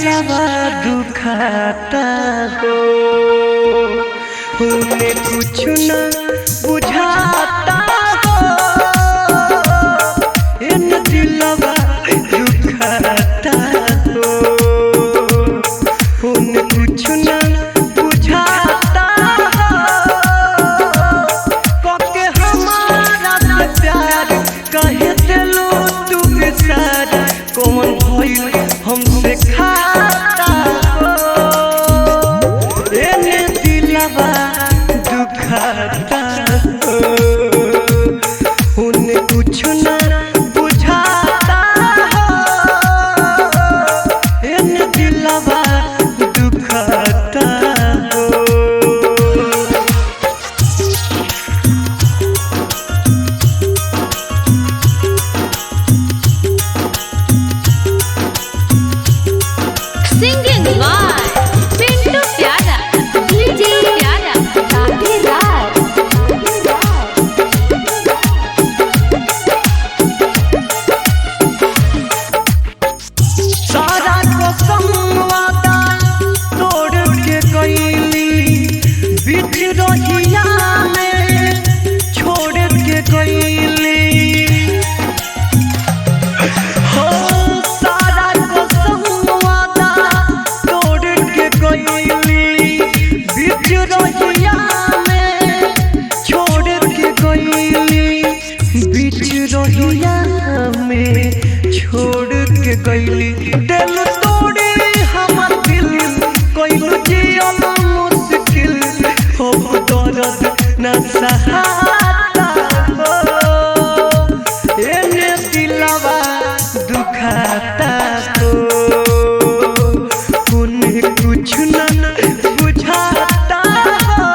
दिलवा दुखाता हो, उन्हें कुछ न बुझाता हो, इन दिलवा दुखाता हो, उन्हें कुछ न बुझाता हो, पके हमारा प्यार कहे दिलो तू बिसार, कौन भइल हमसे खाता हो, एने दिलवा दुखाता हो, उन्हें कुछ न बुझाता हो, एने दिलवा दुखाता हो। Singing by Pintu Pyara, DJ Pyara, Radhe Radhe. सारा कसम वादा तोड़ के गईली, बीच रहिया में छोड़ के गईली, हो सारा कसम वादा तोड़ के गईली, बीच रहिया में छोड़ के गईली, बीच रहिया में छोड़ के गईली, दिल तोड़े हमर दिल कोई जियल मुश्किल हो, दर्द न सहाता हो, एने दिलवा दुखाता हो, उन्हें कुछ न बुझाता हो,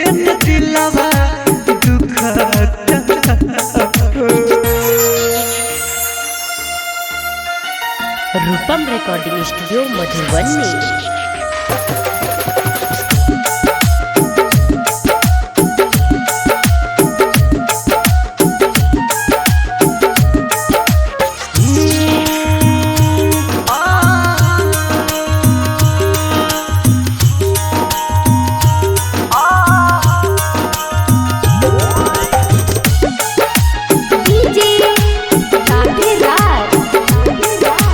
एने दिलवा दुखाता हो। Rupam recording studio Madhubani. DJ Radhe Radhe.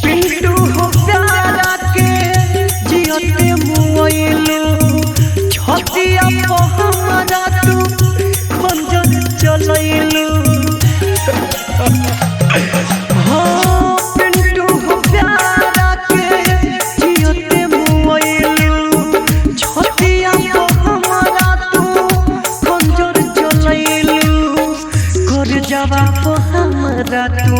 Pintu हो प्यारा के जियते मुआइलू, छतिया पे हमरा तू खंजर चलैलू, हाँ पिंटू हो प्यारा के जियते मुआइलू, छतिया पे हमरा तू खंजर चलैलू, कर जवाब हमरा तू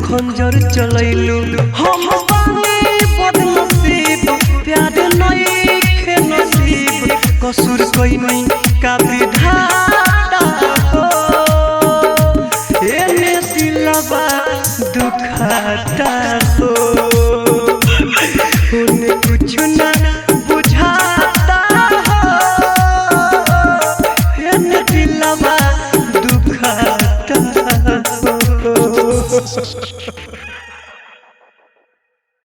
खंजर चलैलू, हम बानी बदनसीब प्यार नइखे नसीब, कसूर कोई नहीं का विधाता हो, एने दिलवा दुखाता हो, उन्हें कुछ न बुझाता हो, एने दिलवा दुखाता हो।